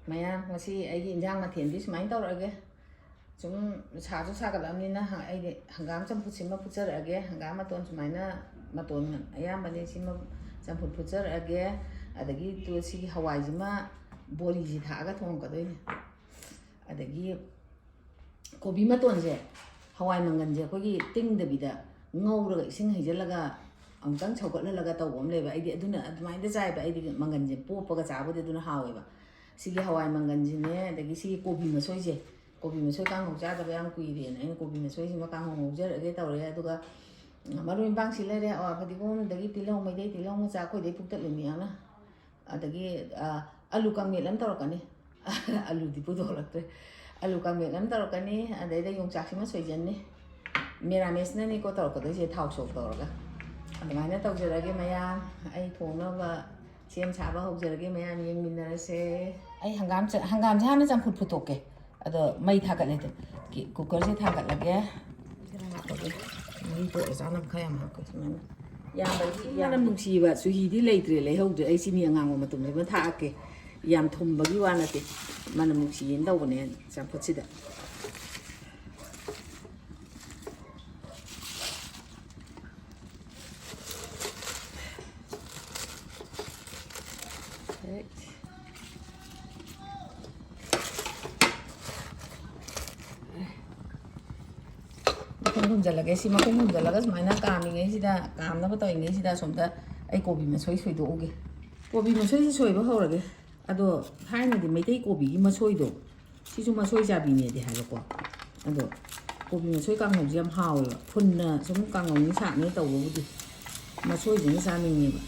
Maya masih ai injang mathen di sumai tawrage sum sasu sagalamnina ai hangam champut sima pucharage hangam maton sumaina maton ayambane sima champut pucharage adagi to si hawai jima boli ji thaga thongkadoine adagi kobi maton je hawai mangan je kogi tingdabida ngawraga ising hijalaga amtang chawgatlaga tawom leba ai aduna admai da jai ba ai mangan je popaga chabode aduna haweba sigi hawai mangan jine adagi sigi kobi masoi je kobi masoi kang hok cha da yang kuire na kobi masoi sima kang hok jarage tawre aduga marui bang silere awa padigom dagi tilong mai dai tilong cha khoi dai puktat lemi ana adagi alu kang melam tawrakani alu di pudolaktre alu kang melam tawrakani adai da yong chak sima soi janne merames na ni ko tawrakado je thau sok tawraga adamana tawjarage maya ai thongnaba ꯁꯦꯝ ꯁꯥꯕ ꯍꯧꯖꯔꯒꯦ ꯃꯌꯥꯝ ꯌꯦꯡꯃꯤꯟꯅꯔꯁꯦ ꯑꯩ ꯍꯪꯒꯥꯝꯁꯦ ꯍꯥꯟꯅ ꯆꯝꯐꯨꯠ ꯐꯨꯠꯇꯣꯛꯀꯦ ꯑꯗꯣ ꯃꯩ ꯊꯥꯒꯠꯂꯦ ꯀꯨꯀꯔꯁꯦ ꯊꯥꯒꯠꯂꯒꯦ ꯈꯔ ꯍꯥꯞꯄꯒꯦ ꯃꯍꯤ ꯇꯣꯛꯑ ꯆꯥꯅꯕ ꯈꯔ ꯌꯥꯝ ꯍꯥꯞꯀꯦ ꯁꯨꯃꯥꯏꯅ ꯌꯥꯝꯕꯒꯤ ꯌꯥꯝꯅ ꯅꯨꯡꯁꯤꯕ ꯆꯨꯍꯤꯗꯤ ꯂꯩꯇ꯭ꯔꯦ ꯂꯩꯍꯧꯗ꯭ꯔꯦ ꯑꯩ ꯆꯤꯅꯤ ꯑꯉꯥꯡꯕ ꯃꯇꯨꯝꯁꯤꯃ ꯊꯥꯛꯑꯒꯦ ꯌꯥꯝ ꯊꯨꯝꯕꯒꯤ ꯋꯥ ꯅꯠꯇꯦ ꯃꯅꯝ ꯅꯨꯡꯁꯤꯌꯦꯅ ꯇꯧꯕꯅꯦ ꯆꯝꯐꯨꯠꯁꯤꯗ humjalage si makum humjalaga sumaina kamingai sida kamnaba tawingai sida somda ai kobi masoi soidoge kobi masoi soiba horage ado haina di meitei kobi gi masoi do sisu masoi jabi ne de halako ado kobi masoi kang hom jam hawe phunna sum kang ngong ni sa ne tawbudi masoi jing sa mingi ba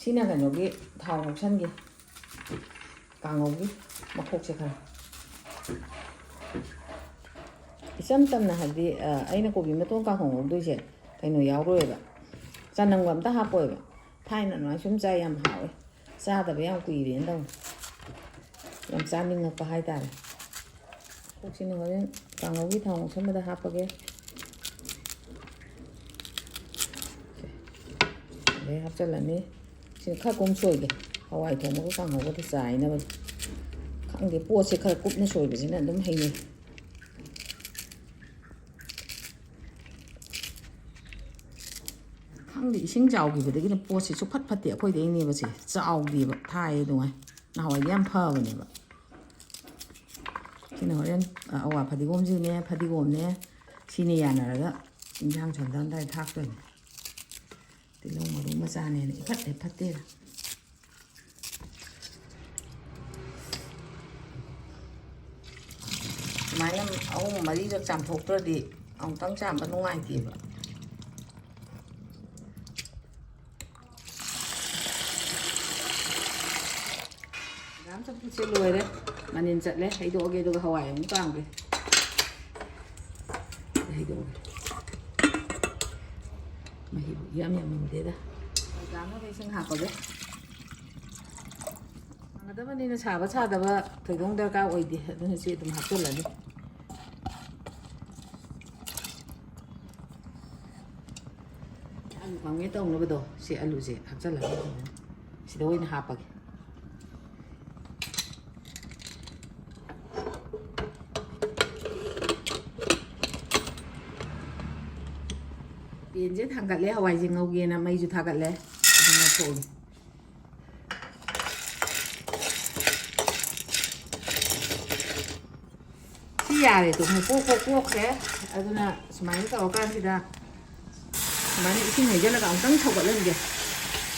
Sina kanogi thau ngoksan gi kangogi makhok se khara isam tamna hadi aina kobi maton ka hong doi se kaino yawroeba chanang wam ta hapoeba thaina na sum cha yam hawe cha da yam kuire ndaw yam chaning na pa hai tare koksina horen kangogi thau ngoksan da hapage le hapchalani khá cũng sôi kìa hawai thong một cái càng hậu có dài nè bây khang cái bùa sẽ khá cúp nó sôi bởi vì nó đúng hay nè khang thì sinh giàu kìa bởi cái bùa sẽ chụp phát phát tiệp thôi đấy nè bởi vì giàu kìa bởi thai đúng không nào hawai em phơ bởi nè bởi cái nào lên awa phát đi gom gì nè phát đi gom nè xin nè nè rồi đó chính trang chuẩn đang đây thác rồi thì lúc mà đúng mà ra này lại phát để phát tê là mà em ông mà đi được chạm phục rồi thì ông tăng chạm vẫn ngoài kịp ạ dám sắp xe lùi đấy mà nhìn giật đấy thấy độ kia tôi hawai cũng càng kìa thấy độ mà hiểu yam mình thế đó dám nó đây sinh hạt rồi đấy mà đó bên nó xả đó mà thời đông đa cao ơi đi nó sẽ tụm hạt tốt là đi ăn bằng cái tông nó bắt đầu sẽ ăn lụi gì hạt rất là tốt sẽ đâu nó hạt bạc tiền chứ thằng cắt lẽ hawai gì ngầu kia nè mày chú thằng cắt lẽ thằng ngầu thì giờ thì tụi mình cuốc thế, aduna sumai cái tàu can thì da, sumai cái xin này cho nó càng tăng thầu lên kìa,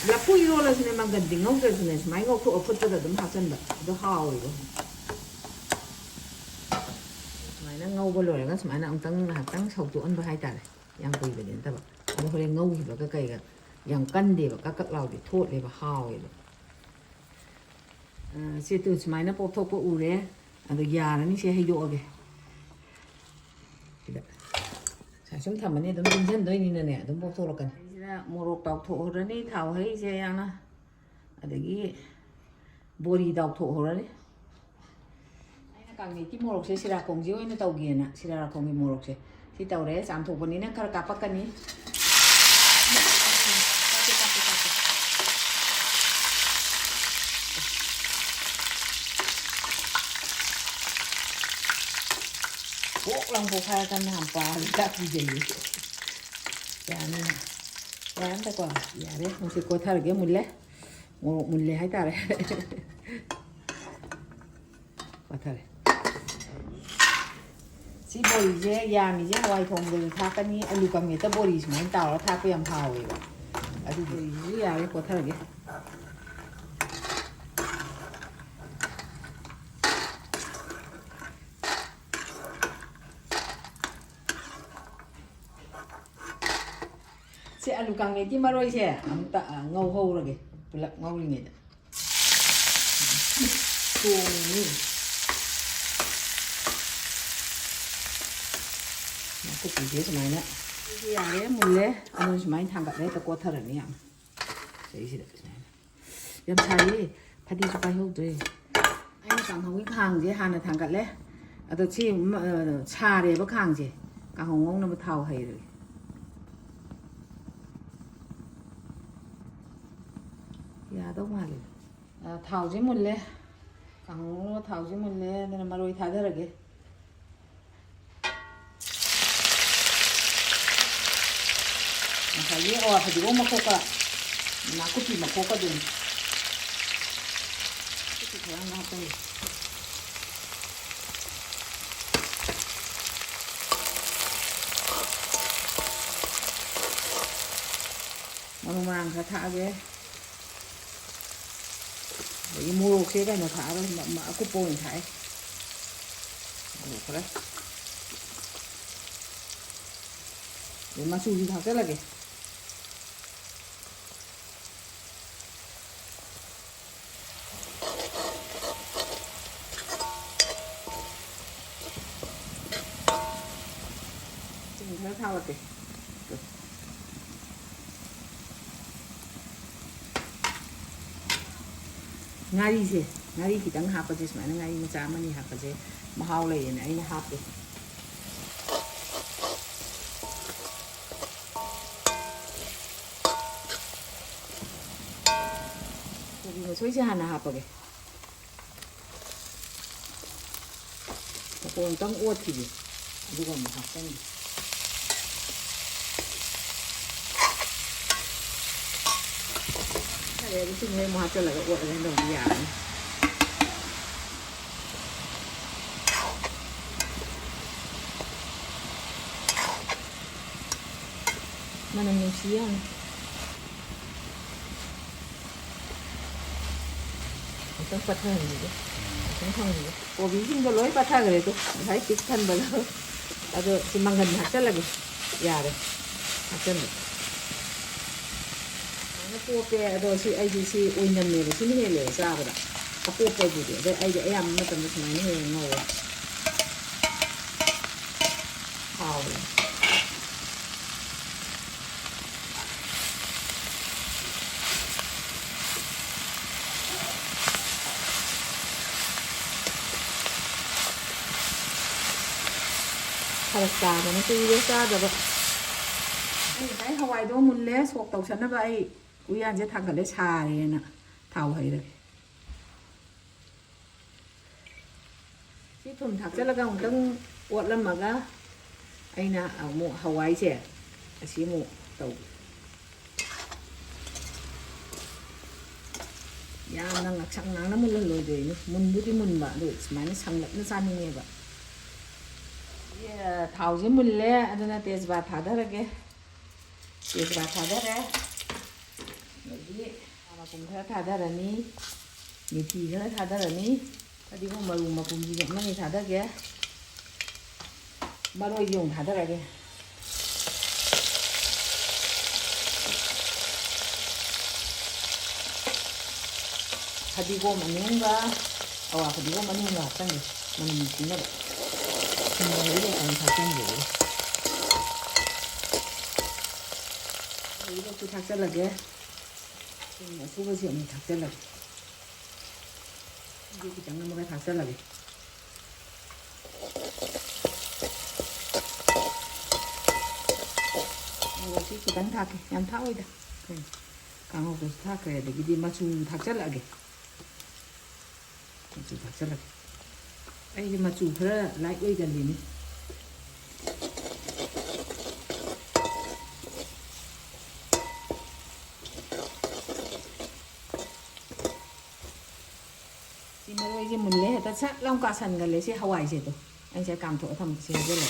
là pui rồi là xin mang gần đỉnh ngầu cái này sumai ngầu thuộc ở phút cho đỡ hạt chân vậy, đó hao rồi, sumai nó ngầu bao rồi là sumai nó ông tăng thầu tụi ăn vào hai ta này, yang quỳ về đến ta bảo, nó hồi ngầu thì vào cái cây cái, yang cân thì vào các lầu thì thốt thì vào hao rồi, chỉ từ sumai nó bốc thốt có u đấy. ꯑꯗꯣ ꯌꯥꯔꯅꯤ ꯁꯦ ꯍꯩꯗꯣꯛꯑꯒꯦ ꯁꯤꯗ ꯁꯨꯝ ꯊꯝꯃꯅꯤ ꯑꯗꯨꯝ ꯏꯪꯁꯤꯟꯗꯣꯏꯅꯤꯅꯅꯦ ꯑꯗꯨꯝ ꯄꯣꯛꯊꯣꯔꯛꯀꯅꯤ ꯁꯤꯗ ꯃꯣꯔꯣꯛ ꯇꯥꯎꯊꯣꯛꯍꯧꯔꯅꯤ ꯊꯥꯎ ꯍꯩꯁꯦ ꯌꯥꯝꯅ ꯑꯗꯒꯤ ꯕꯣꯔꯤ ꯇꯥꯎꯊꯣꯛꯍꯧꯔꯅꯤ ꯑꯩꯅ ꯀꯥꯡꯃꯦꯠꯀꯤ ꯃꯣꯔꯣꯛꯁꯦ ꯁꯤꯔꯥꯈꯣꯡꯁꯦ ꯑꯣꯏꯅ ꯇꯧꯒꯦꯅ ꯁꯤꯔꯥꯈꯣꯡꯒꯤ ꯃꯣꯔꯣꯛꯁꯦ ꯁꯤ ꯇꯧꯔꯦ ꯆꯥꯝꯊꯣꯛꯄꯅꯤꯅ ꯈꯔ ꯀꯥꯞꯄꯛꯀꯅꯤ ꯄꯣꯛ ꯂꯥꯎ ꯄꯣꯛꯈꯥꯏꯔꯀꯥꯟꯗ ꯍꯥꯝꯄꯥꯗꯤ ꯀꯥꯞꯄꯤꯖꯩꯌꯦ ꯌꯥꯅꯤꯅ ꯌꯥꯔꯝꯗꯀꯣ ꯌꯥꯔꯦ ꯃꯁꯤ ꯀꯣꯊꯔꯒꯦ ꯃꯨꯜꯂꯦ ꯃꯣꯔꯣꯛ ꯃꯨꯜꯂꯦ ꯍꯥꯏꯇꯥꯔꯦ ꯀꯣꯊꯔꯦ ꯁꯤ ꯕꯣꯔꯤꯁꯦ ꯌꯥꯝꯃꯤꯁꯦ ꯍꯋꯥꯏ ꯊꯣꯡꯕꯗꯁꯨ ꯊꯥꯛꯀꯅꯤ ꯑꯂꯨ ꯀꯪꯃꯦꯠꯇ ꯕꯣꯔꯤ ꯁꯨꯃꯥꯏꯅ ꯇꯥꯎꯔꯒ ꯊꯥꯛꯄ ꯌꯥꯝ ꯍꯥꯎꯋꯦꯕ ꯑꯗꯨ ꯕꯣꯔꯤꯁꯤꯁꯨ ꯌꯥꯔꯦ ꯀꯣꯊꯔꯒꯦ ꯁꯤ ꯑꯂꯨ ꯀꯪꯃꯦꯠꯀꯤ ꯃꯔꯣꯏꯁꯦ ꯑꯃꯨꯛꯇ ꯉꯧꯍꯧꯔꯒꯦ ꯄꯨꯂꯞ ꯉꯧꯔꯤꯉꯩꯗ ꯊꯣꯡꯉꯤ ꯅꯥꯀꯨꯞꯄꯤꯁꯦ ꯁꯨꯃꯥꯏꯅ ꯁꯤꯁꯦ ꯌꯥꯔꯦ ꯃꯨꯜꯂꯦ ꯑꯗꯨꯅ ꯁꯨꯃꯥꯏꯅ ꯊꯥꯡꯒꯠꯂꯦ ꯍꯦꯛꯇ ꯀꯣꯊꯔꯅꯤ ꯌꯥꯝ ꯁꯤꯁꯤꯗ ꯁꯨꯃꯥꯏꯅ ꯌꯥꯝ ꯁꯥꯏꯌꯦ ꯐꯗꯤꯁꯨ ꯄꯥꯏꯍꯧꯗ꯭ꯔꯦ ꯑꯩꯅ ꯀꯥꯡꯍꯧꯒꯤ ꯈꯥꯡꯁꯦ ꯍꯥꯟꯅ ꯊꯥꯡꯒꯠꯂꯦ ꯑꯗꯣ ꯁꯤ ꯁꯥꯔꯦꯕ ꯈꯥꯡꯁꯦ ꯀꯥꯡꯍꯧ ꯉꯧꯅꯕ ꯊꯥꯎ ꯍꯩꯔꯒꯦ ꯌꯥꯗꯧ ꯃꯥꯜꯂꯦ ꯊꯥꯎꯁꯦ ꯃꯨꯜꯂꯦ ꯀꯥꯡꯍꯧ ꯊꯥꯎꯁꯦ ꯃꯨꯜꯂꯦ ꯑꯗꯨꯅ ꯃꯔꯣꯏ ꯊꯥꯗꯔꯒꯦ ꯉꯁꯥꯏꯒꯤ ꯑꯋꯥ ꯐꯗꯤꯒꯣꯝ ꯃꯈꯣꯛꯀ ꯅꯥꯀꯨꯞꯄꯤ ꯃꯈꯣꯛꯀꯗꯨꯅꯤ ꯅꯥꯀꯨꯞꯄꯤ ꯈꯔ ꯍꯥꯞꯆꯜꯂꯦ ꯃꯔꯨ ꯃꯔꯥꯡ ꯈꯔ ꯊꯥꯛꯑꯒꯦ ꯑꯗꯒꯤ ꯃꯣꯔꯣꯛꯁꯦ ꯀꯩꯅꯣ ꯊꯥꯛꯑꯒ ꯑꯀꯨꯞꯄ ꯑꯣꯏꯅ ꯊꯥꯛꯑꯦ ꯃꯣꯔꯣꯛ ꯈꯔ ꯑꯗꯩ ꯃꯆꯨꯁꯨ ꯊꯥꯛꯆꯜꯂꯒꯦ ꯆꯤꯅꯤ ꯈꯔ ꯊꯥꯒꯠꯀꯦ ꯉꯥꯔꯤꯁꯦ ꯉꯥꯔꯤ ꯈꯤꯇꯪ ꯍꯥꯞꯄꯁꯦ ꯁꯨꯃꯥꯏꯅ ꯉꯥꯔꯤ ꯃꯆꯥ ꯑꯃꯅꯤ ꯍꯥꯞꯄꯁꯦ ꯃꯍꯥꯎ ꯂꯩꯌꯦꯅ ꯑꯩꯅ ꯍꯥꯞꯄꯦ ꯀꯣꯕꯤ ꯃꯁꯣꯏꯁꯦ ꯍꯥꯟꯅ ꯍꯥꯞꯄꯒꯦ ꯃꯄꯣꯟ ꯑꯃꯨꯛꯇꯪ ꯑꯣꯠꯈꯤꯒꯦ ꯑꯗꯨꯒ ꯑꯃꯨꯛ ꯍꯥꯞꯆꯟꯒꯦ ꯑꯗꯨ ꯁꯤꯡ ꯑꯃꯨꯛ ꯍꯥꯞꯆꯜꯂꯒ ꯑꯣꯠꯂꯒ ꯇꯧꯕ ꯌꯥꯔꯅꯤ ꯃꯅꯝ ꯅꯨꯡꯁꯤ ꯌꯥꯝꯅ ꯑꯃꯨꯛꯇꯪ ꯄꯠꯊꯍꯟꯈꯤꯒꯦ ꯑꯃꯨꯛꯇꯪ ꯊꯝꯈꯤꯒꯦ ꯀꯣꯕꯤꯁꯤꯡꯗꯣ ꯂꯣꯏ ꯄꯠꯊꯈ꯭ꯔꯦꯗꯣ ꯉꯁꯥꯏ ꯄꯤꯛ ꯊꯟꯕꯗꯣ ꯑꯗꯣ ꯁꯤ ꯃꯪꯒꯟ ꯍꯥꯞꯆꯜꯂꯒꯦ ꯌꯥꯔꯦ ꯍꯥꯞꯆꯜꯂꯦ ꯁꯨꯃꯥꯏꯅ ꯄꯣꯞꯄꯦ ꯑꯗꯣ ꯁꯤ ꯑꯩꯗꯤ ꯁꯤ ꯑꯣꯏꯅꯝꯃꯦꯕ ꯁꯤꯅ ꯍꯦꯜꯂꯦꯕ ꯆꯥꯕꯗ ꯑꯄꯣꯞꯄꯗꯨꯗꯤ ꯑꯗꯩ ꯑꯩꯗꯤ ꯑꯌꯥꯝꯕ ꯃꯇꯝꯗ ꯁꯨꯃꯥꯏꯅ ꯍꯦꯟꯅ ꯉꯧꯋꯦ ꯍꯥꯎꯋꯦ ꯐꯔꯛ ꯇꯥꯗꯅ ꯀꯨꯏꯔꯦ ꯆꯥꯗꯕ ꯑꯩ ꯉꯁꯥꯏ ꯍꯋꯥꯏꯗꯣ ꯃꯨꯜꯂꯦ ꯁꯣꯛ ꯇꯧꯁꯟꯅꯕ ꯑꯩ ꯎꯌꯥꯟꯁꯦ ꯊꯥꯡꯒꯠꯂꯦ ꯁꯥꯔꯦꯅ ꯊꯥꯎ ꯍꯩꯔꯒꯦ ꯁꯤ ꯊꯨꯝ ꯊꯥꯛꯆꯤꯜꯂꯒ ꯑꯃꯨꯛꯇꯪ ꯑꯣꯠꯂꯝꯃꯒ ꯑꯩꯅ ꯑꯃꯨꯛ ꯍꯋꯥꯏꯁꯦ ꯑꯁꯤ ꯑꯃꯨꯛ ꯇꯧꯒꯦ ꯌꯥꯝꯅ ꯉꯥꯛꯁꯪ ꯉꯥꯡꯅ ꯃꯨꯜꯍꯜꯂꯣꯏꯗꯣꯏꯅꯤ ꯃꯨꯟꯕꯨꯗꯤ ꯃꯨꯟꯕ ꯑꯗꯨ ꯁꯨꯃꯥꯏꯅ ꯁꯪꯂꯞꯅ ꯆꯥꯅꯤꯡꯉꯦꯕ ꯊꯥꯎꯁꯦ ꯃꯨꯜꯂꯦ ꯑꯗꯨꯅ ꯇꯦꯖꯄꯥꯠ ꯊꯥꯗꯔꯒꯦ ꯇꯦꯖꯄꯥꯠ ꯊꯥꯗꯔꯦ ꯑꯗꯒꯤ ꯃꯄꯨꯝ ꯈꯔ ꯊꯥꯗꯔꯅꯤ ꯃꯦꯊꯤ ꯈꯔ ꯊꯥꯗꯔꯅꯤ ꯐꯗꯤꯒꯣꯝ ꯃꯔꯨ ꯃꯄꯨꯝꯁꯤꯁꯨ ꯑꯃꯅꯤ ꯊꯥꯗꯒꯦ ꯃꯔꯣꯏꯁꯦ ꯑꯃꯨꯛ ꯊꯥꯗꯔꯒꯦ ꯐꯗꯤꯒꯣꯝ ꯑꯅꯤꯡꯕ ꯑꯋꯥ ꯐꯗꯤꯒꯣꯝ ꯑꯅꯤꯡꯕ ꯍꯥꯞꯆꯟꯒꯦ mana nusinaba singaire kan thaksange 이렇게 닭살나게 소고기 없는 닭살나게 이렇게 장난먹어 닭살나게 이것이 기당 닭에 양 타오이다 강호도 닭해야 돼 이게 마주 닭살나게 마주 닭살나게 이게 마주 그래 라이트 오이간디니 이제 물레 해다 차 랑가 산 걸레 시 하와이 제도 이제 감토 담 시 하게 래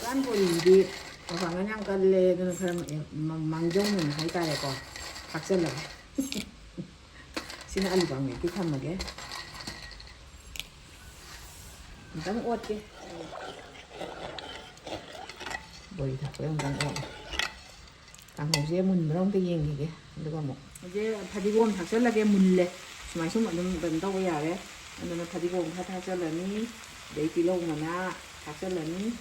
깐보리디 방은 그냥 걸레는 그럼 망종은 하이다래 거 박살나 신은 알리방에 비참하게 일단 옷게 머리 다 그냥 옷 강호지에 문으로 되게 누가 뭐 이제 파디고온 닭살나게 물래 마시면 좀 된다고 야래 너는 파디고온 닭살라니 네이티로구나 닭살라니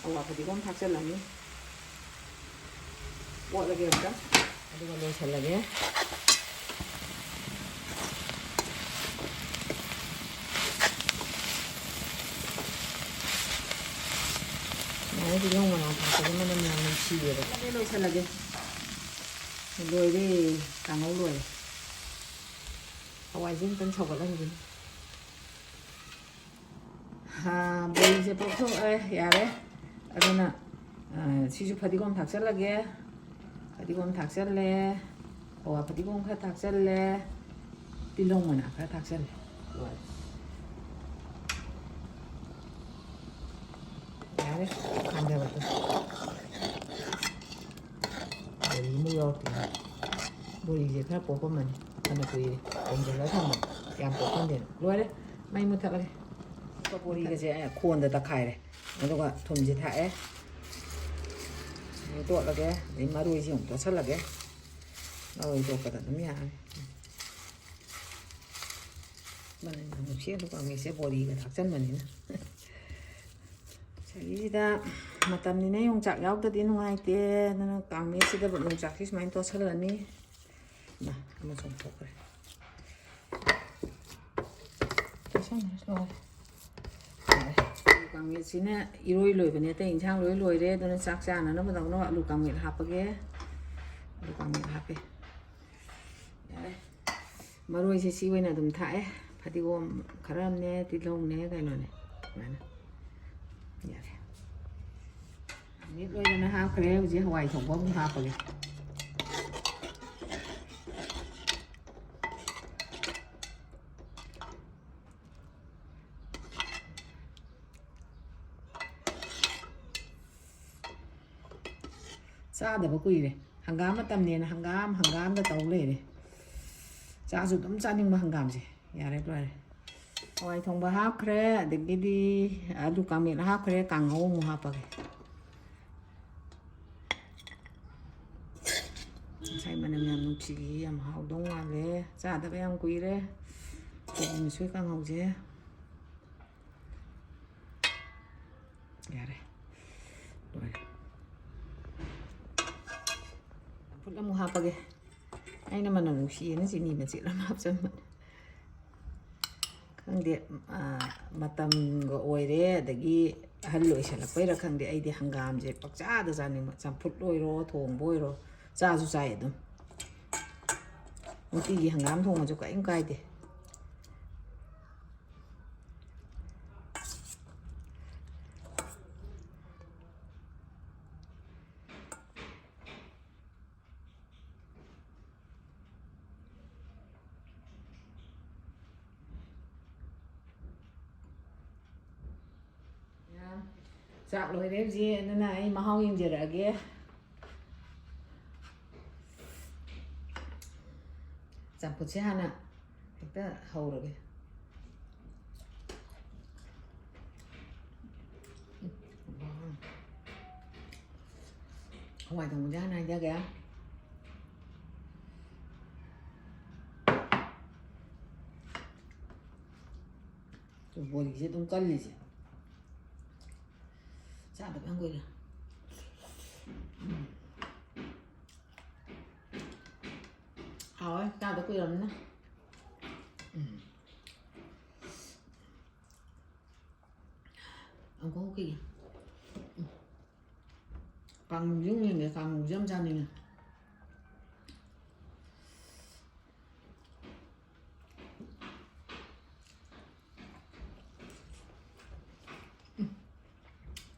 어와 파디고온 닭살라니 뭐라게 할까 파디고온 살라게 이런 거나 다 그러면은 시에로 빨리 살라게 로이리 강호 로이 하와이 진짜 저거는 뭐 이제 보통 야래 아거나 시주 파디곤 닭살라게 파디곤 닭살래 와 파디곤 카 닭살래 빌롱문아 카 닭살래 안 되거든. 뭐 이제 그냥 뽑으면 하나 그이 언제나 하면 양 뽑으면 되는. 로래 많이 못하게. 또 보리 이제 고온에다 가야래. 너가 돈지 다해. 또 어떻게 이 마루 이제 또 살라게. 이거 거다 놈이야. 만은 너무 피해도 강에 세 보리가 닭장만이나. 이다 마땀니네 용작 야우다디 누가이때 너는 강매시다 용작이 많이 또 살라니 나 한번 좀 보그래 괜찮아 강매시네 이로이로이 베네테 인상 로이로이래 너는 싹싹 너는 보다 너 아루 강매 하빠게 아루 강매 하ppe 마루이시 시웨나 좀 타에 파디고 가라네 딜롱네 가이노네 많아 biết đôi nó hao kêu chứ hoài không có muốn hao rồi xa để bao quỳ này hàng gám mà tầm này là hàng gám cái tàu này này xa rồi tấm xa nhưng mà hàng gám gì nhà đây rồi hoài không có hao kêu để cái đi du cam miệng hao kêu càng ngô mua hao rồi sai mà nằm nằm chỉ làm hậu đông ngoài đấy, giá đã phải ăn quý đấy, mình suy càng hậu chứ, dạ đây, rồi, phút là mua hộp kìa, anh nó mà nằm chỉ nó chỉ nhìn là chỉ làm hộp cho mình, khang điện mà tầm gọi oi đấy, để cái hal lôi sẽ là quay ra khang điện ấy thì hàng gam chứ, bác cha đã ra nên mà chăm phút lôi rồi, thùng bôi rồi. 자주 짜야 돼. 어디기 한감 통은 좀 까인 돼. Chạc lối đẹp gì nên này mà không im gì ra kia. 잠포치 하나 일단 하오르게 bài thằng giá này ra kìa. 버리지 좀 깔리지. 자, 한 거야. Rồi, tao đã quy định đó. Ông có cái gì? Càng giống như người càng dám ra này nè.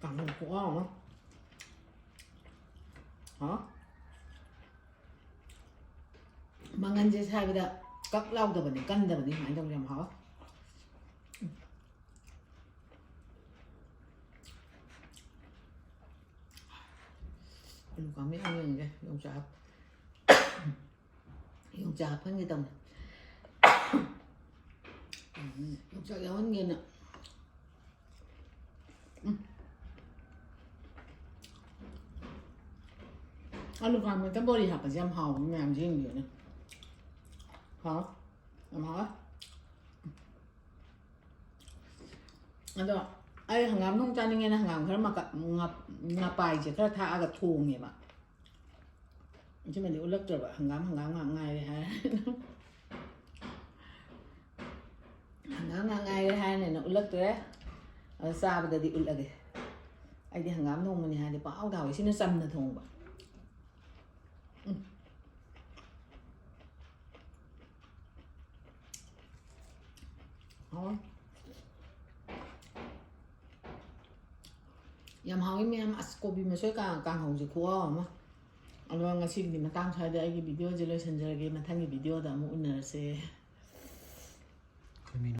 Càng khổ không? Hả? Mangan je sai bida các lau da bane kan da bane mai dong jam ha. Lu kami ăn cái dùng chạp. Dùng chạp hơn cái tầm. Dùng chạp giống hơn nè. Lu kami ta body hak jam hao làm gì vậy nè. Hả? Làm hả? Đó. Ai hàng ngắm không cha nên nghe hàng ngắm khá mà ngập bài chỉ khá tha agak thù nghe mà. Chứ mình đi lắc rồi hàng ngắm ngay đây ha. Hàng ngắm ngay đây ha này nó lắc rồi đấy. Ở xa bây giờ đi lắc kìa. Ai đi hàng ngắm không mình hai đi bảo đầu xin nó xăm là thùng bà. Thôi. Yamhao ini am as Kobi masoi kangou je kuah ama. Alwa ngasi di matang saya ada lagi video je lo senjata lagi matang video dah mau unar se.